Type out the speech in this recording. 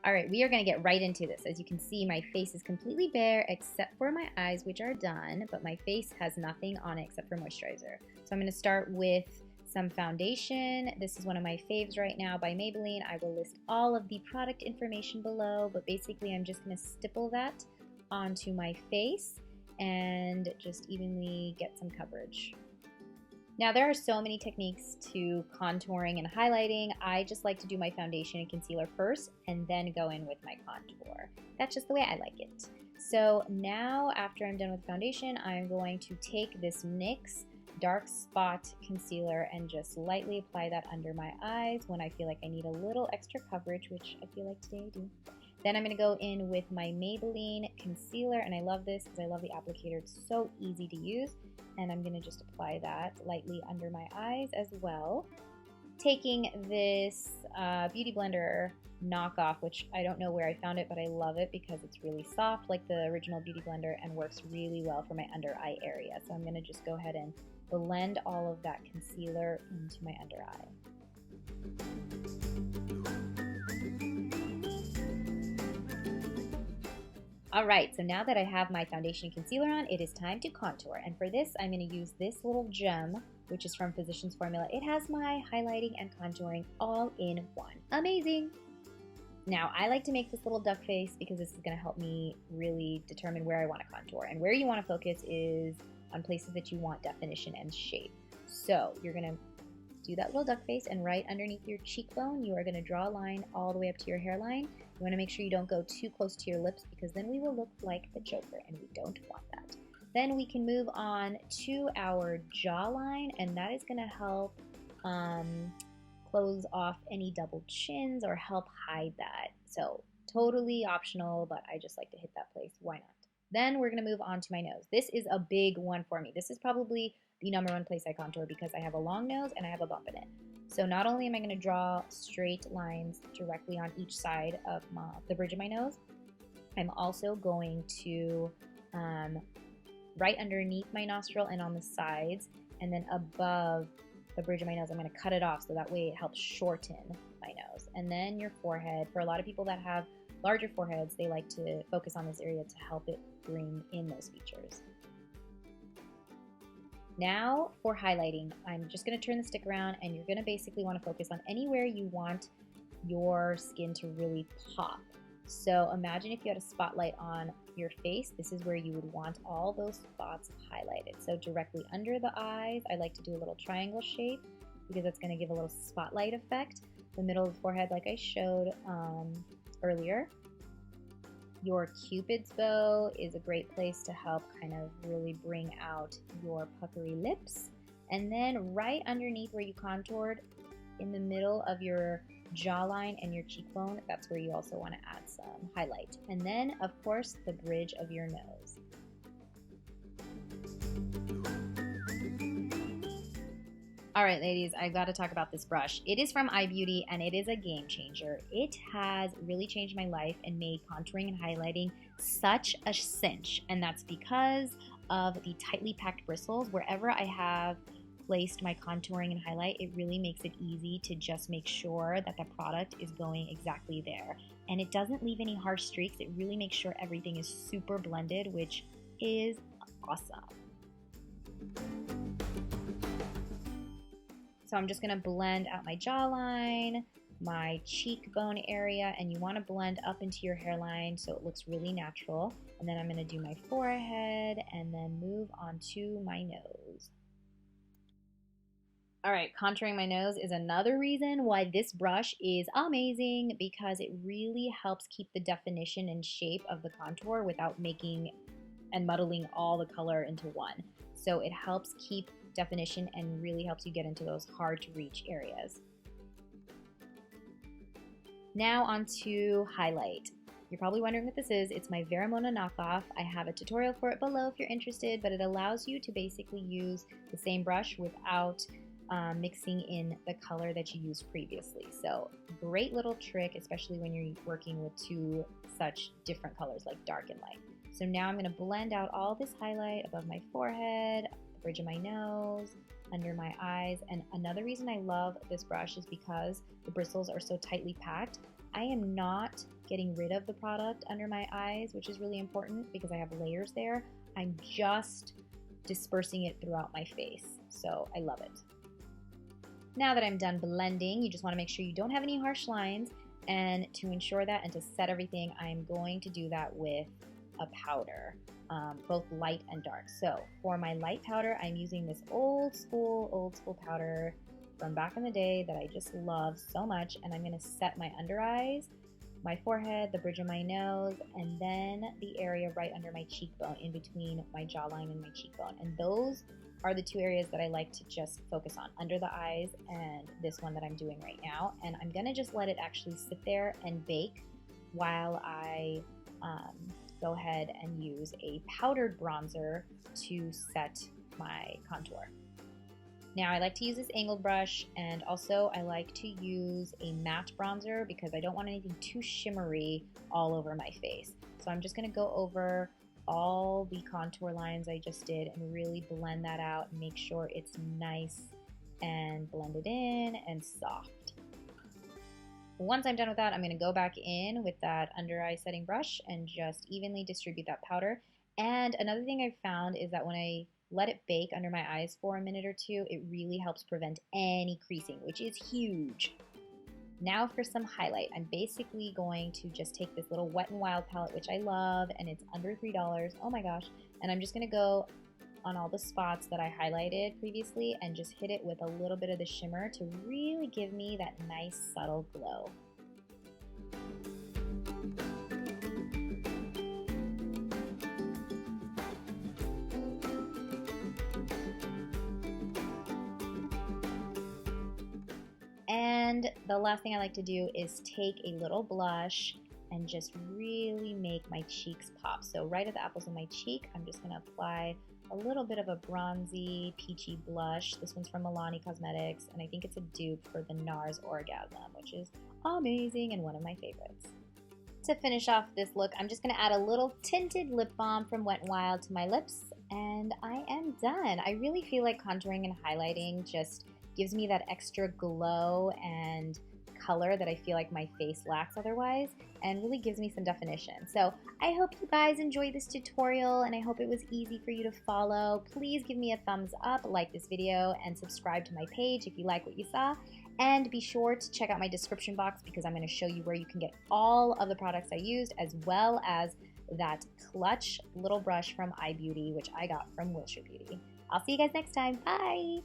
All right, we are gonna get right into this. As you can see, my face is completely bare except for my eyes, which are done, but my face has nothing on it except for moisturizer. So I'm gonna start with some foundation. This is one of my faves right now by Maybelline. I will list all of the product information below, but basically I'm just gonna stipple that onto my face and just evenly get some coverage. Now there are so many techniques to contouring and highlighting. I just like to do my foundation and concealer first and then go in with my contour. That's just the way I like it. So now after I'm done with foundation, I'm going to take this NYX Dark Spot Concealer and just lightly apply that under my eyes when I feel like I need a little extra coverage, which I feel like today I do. Then I'm going to go in with my Maybelline concealer, and I love this because I love the applicator. It's so easy to use, and I'm going to just apply that lightly under my eyes as well. Taking this Beauty Blender knockoff, which I don't know where I found it, but I love it because it's really soft like the original Beauty Blender and works really well for my under eye area. So I'm going to just go ahead and blend all of that concealer into my under eye. Alright, so now that I have my foundation and concealer on, it is time to contour. And for this, I'm going to use this little gem, which is from Physicians Formula. It has my highlighting and contouring all in one. Amazing! Now, I like to make this little duck face because this is going to help me really determine where I want to contour. And where you want to focus is on places that you want definition and shape. So, you're going to do that little duck face, and right underneath your cheekbone, you are going to draw a line all the way up to your hairline. You want to make sure you don't go too close to your lips because then we will look like the Joker, and we don't want that. Then we can move on to our jawline, and that is going to help close off any double chins or help hide that. So totally optional, but I just like to hit that place. Why not? Then we're going to move on to my nose. This is a big one for me. This is probably the #1 place I contour because I have a long nose and I have a bump in it. So not only am I going to draw straight lines directly on each side of the bridge of my nose, I'm also going to, right underneath my nostril and on the sides, and then above the bridge of my nose, I'm going to cut it off so that way it helps shorten my nose. And then your forehead. For a lot of people that have larger foreheads, they like to focus on this area to help it bring in those features. Now for highlighting, I'm just going to turn the stick around, and you're going to basically want to focus on anywhere you want your skin to really pop. So imagine if you had a spotlight on your face, this is where you would want all those spots highlighted. So directly under the eyes, I like to do a little triangle shape because that's going to give a little spotlight effect. The middle of the forehead, like I showed earlier. Your Cupid's bow is a great place to help kind of really bring out your puckery lips. And then right underneath where you contoured, in the middle of your jawline and your cheekbone, that's where you also want to add some highlight. And then, of course, the bridge of your nose. All right, ladies, I've got to talk about this brush. It is from iBeauty, and it is a game changer. It has really changed my life and made contouring and highlighting such a cinch, and that's because of the tightly packed bristles. Wherever I have placed my contouring and highlight, it really makes it easy to just make sure that the product is going exactly there. And it doesn't leave any harsh streaks. It really makes sure everything is super blended, which is awesome. So I'm just going to blend out my jawline, my cheekbone area, and you want to blend up into your hairline so it looks really natural. And then I'm going to do my forehead and then move on to my nose. All right, contouring my nose is another reason why this brush is amazing because it really helps keep the definition and shape of the contour without making and muddling all the color into one. So it helps keep definition and really helps you get into those hard to reach areas. Now on to highlight. You're probably wondering what this is. It's my Veramona knockoff. I have a tutorial for it below if you're interested, but it allows you to basically use the same brush without mixing in the color that you used previously. So great little trick, especially when you're working with two such different colors like dark and light. So now I'm going to blend out all this highlight above my forehead, the bridge of my nose, under my eyes. And another reason I love this brush is because the bristles are so tightly packed. I am not getting rid of the product under my eyes, which is really important because I have layers there. I'm just dispersing it throughout my face, so I love it. Now that I'm done blending, you just want to make sure you don't have any harsh lines, and to ensure that and to set everything, I'm going to do that with a powder, both light and dark. So for my light powder, I'm using this old school powder from back in the day that I just love so much, and I'm going to set my under eyes, my forehead, the bridge of my nose, and then the area right under my cheekbone, in between my jawline and my cheekbone. And those are the two areas that I like to just focus on, under the eyes and this one that I'm doing right now. And I'm gonna just let it actually sit there and bake while I go ahead and use a powdered bronzer to set my contour. Now I like to use this angled brush, and also I like to use a matte bronzer because I don't want anything too shimmery all over my face. So I'm just gonna go over all the contour lines I just did and really blend that out and make sure it's nice and blended in and soft. Once I'm done with that, I'm going to go back in with that under eye setting brush and just evenly distribute that powder. And another thing I've found is that when I let it bake under my eyes for a minute or two, it really helps prevent any creasing, which is huge. Now for some highlight, I'm basically going to just take this little Wet n Wild palette, which I love, and it's under $3. Oh my gosh. And I'm just going to go on all the spots that I highlighted previously and just hit it with a little bit of the shimmer to really give me that nice subtle glow. And the last thing I like to do is take a little blush and just really make my cheeks pop. So right at the apples of my cheek, I'm just gonna apply a little bit of a bronzy, peachy blush. This one's from Milani Cosmetics, and I think it's a dupe for the NARS Orgasm, which is amazing and one of my favorites. To finish off this look, I'm just gonna add a little tinted lip balm from Wet n Wild to my lips, and I am done. I really feel like contouring and highlighting just gives me that extra glow and color that I feel like my face lacks otherwise, and really gives me some definition. So I hope you guys enjoyed this tutorial, and I hope it was easy for you to follow. Please give me a thumbs up, like this video, and subscribe to my page if you like what you saw. And be sure to check out my description box because I'm going to show you where you can get all of the products I used, as well as that clutch little brush from ibeauty, which I got from WILSHIRE Beauty. I'll see you guys next time. Bye!